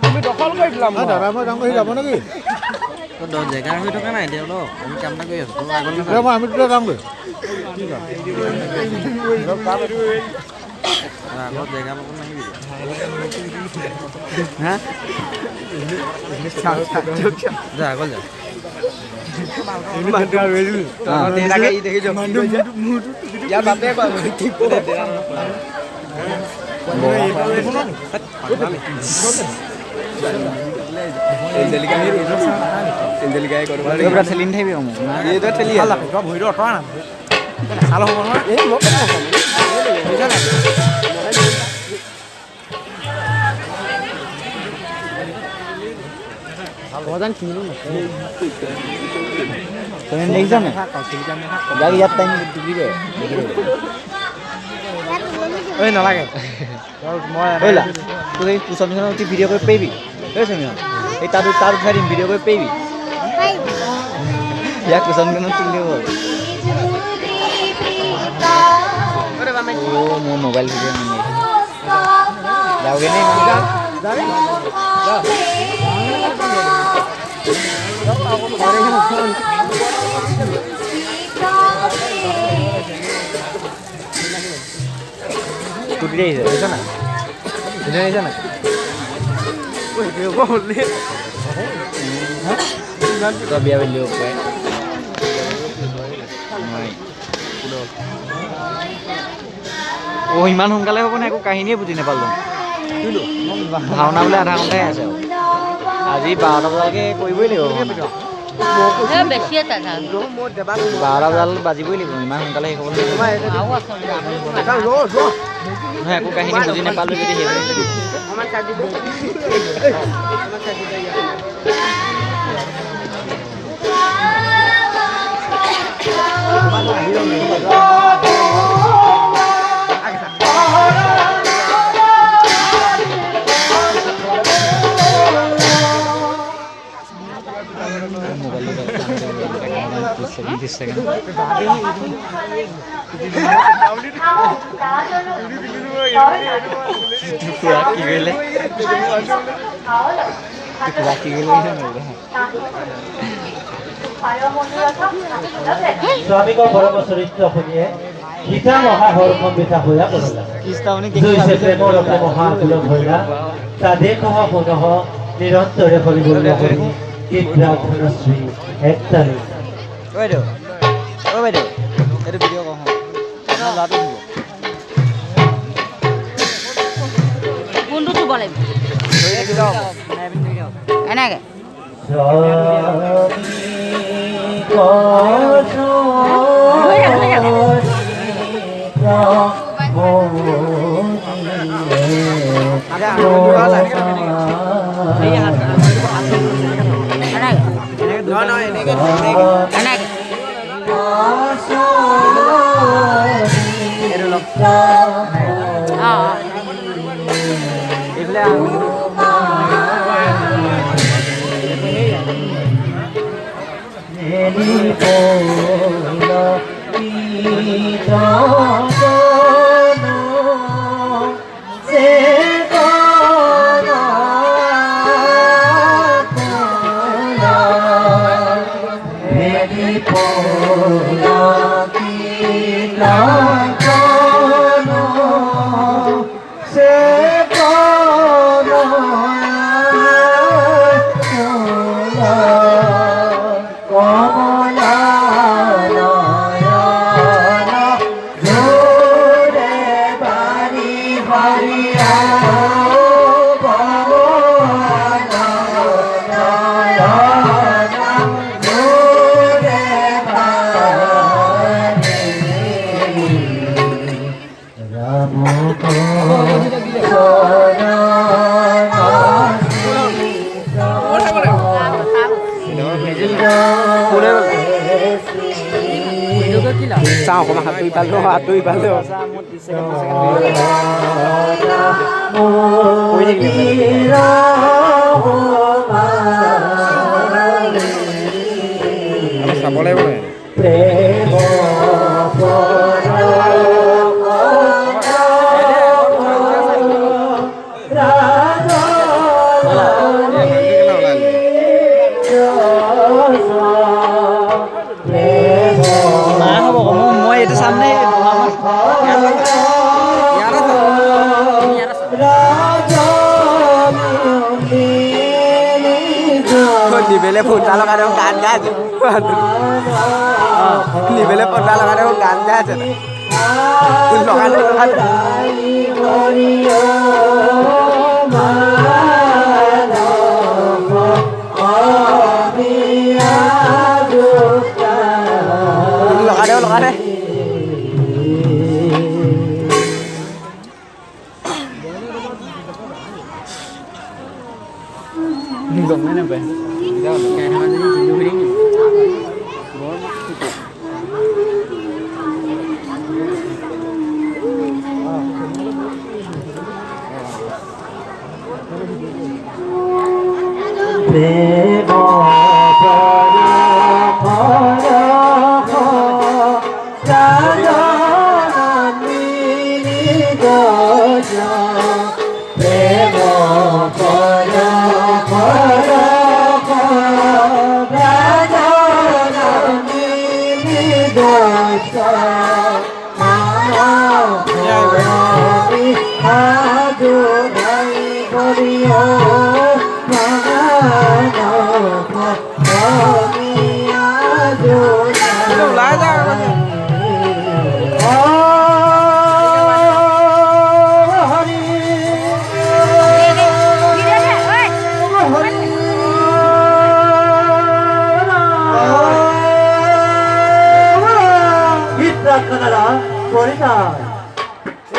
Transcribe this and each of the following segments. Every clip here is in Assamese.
তুমি দখল কৰি দিলা দাদা মই যাম যাব নেকি জেগা হৈ থকা নাই এতিয়া অলপ আমি কাম এটা কৰি আছো আমি দুটা যামগৈ আগত জেগা লগত নাহিবি যা আগত যা ঠেলি নাথাকিবি ভৰিটো অঁতৰা না চাল হ'ব নহয় নালাগে তই কুচনখনত উঠি ভিডিঅ' কৰিব পাৰিবি এই তাত উঠাই দিম ভিডিঅ' কৰিব পাৰিবি ইয়াক কুচনখনত তুলি হ'ল মোৰ মোবাইল ভিডিঅ' যাওঁগে নে টুটি আহিছে বুজিছ না ধুনীয়া আহিছে না তই বিয়া বুলি দিব পাৰে ইমান সোনকালে হ'ব নে একো কাহিনীয়ে বুজি নাপালোঁ ভাওনা বোলে আধা ঘণ্টাই আছে আজি 12টা বজালৈকে কৰিবই লাগিব 12টা বজাল বাজিবই লাগিব ইমান সোনকালে শেষ হ'ব নহয় একো কাহিনী বুজি নাপালোঁ যদি স্বামীকৰ পৰম চৰিত্ৰ শুনিয়ে সীতা মহাহৰ্ষণ বিথা হোৱা কৰিলা জৈছে প্ৰেমৰ ৰতে মহাকুলক হৈলা তাদেকহ পুনঃ নিৰন্তৰে হৰিবল হৰি কীৰ্তন ধনশ্ৰী একতালি বাইদেউ বাইদেউ এইটো ভিডিঅ' কওঁ ল'ৰাটো কোনটো চুব লাগিব এনেকৈ কমলা নয়ন চাওঁ অকণমান সাঁতুৰি পালোঁ সাঁতুৰি পালোঁ চাব লাগিব মই এইটো চাম নে নিবেলে ফোনটা লগাই দেব গান গাই আছে নিবেলে ফোনটা লগাই দেব গান গাই আছে লগাই লগাই দে গমেই নাপায়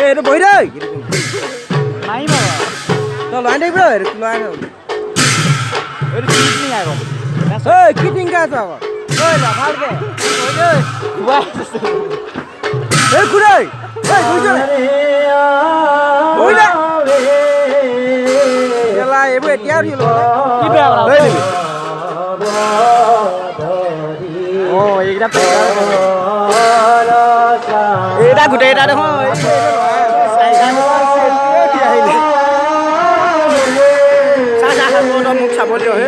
এইটো বহি দেই নাই বাবা তই লৈ থাকিবি লৈ এইটো কি নাই ঐ কি টিংকা আছ আকৌ ঐ না ভালকে এই কুৰাই এই বুঝছ বহি দে এলা এইবোৰ এতিয়া উঠিল কি বেয়া কৰা ঐ দিবি ও এইটা এটা গোটেই এটা দেখোন মোক চাব দিয় হে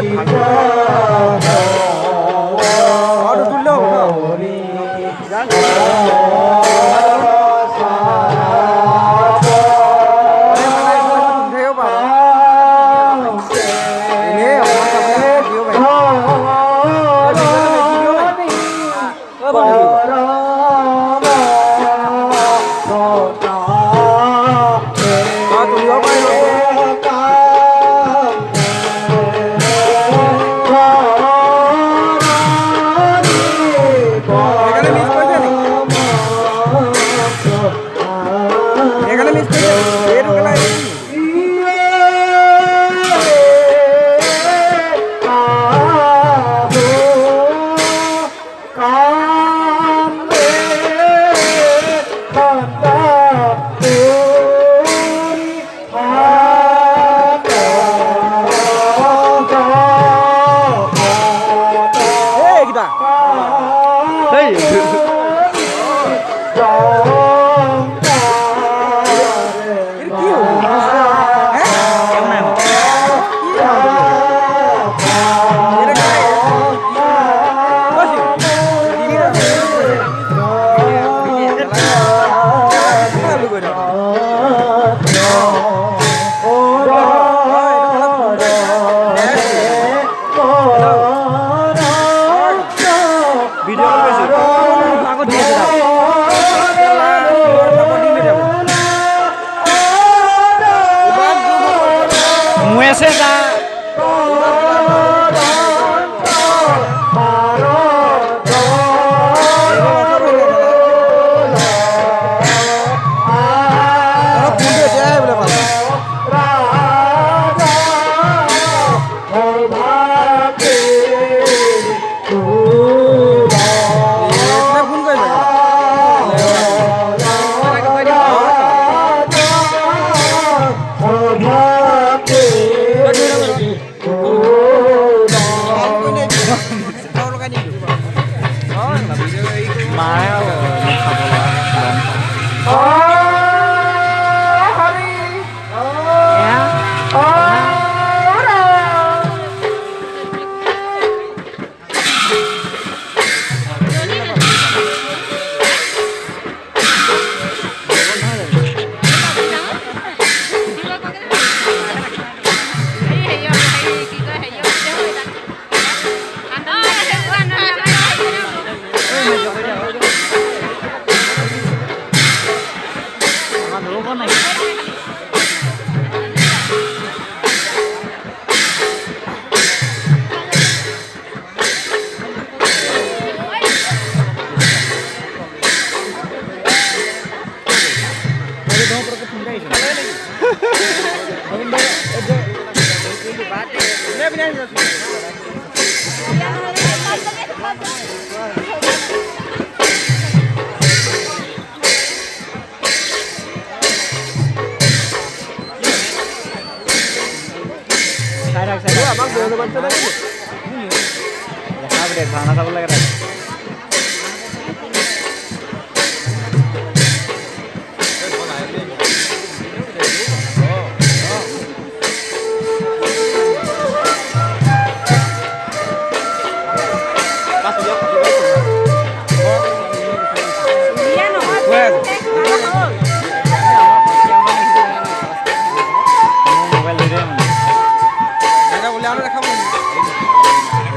খানা চাব লাগে তাই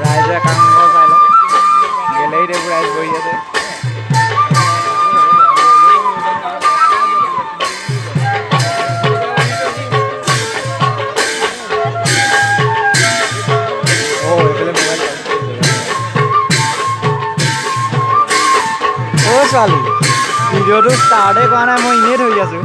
ৰাইজে কাম চাই লওক গেলেৰীত এইবোৰ ৰাইজ বহি আছে ছোৱালী ভিডিঅ'টো ষ্টাৰ্টে কৰা নাই মই এনেই ধৰি আছোঁ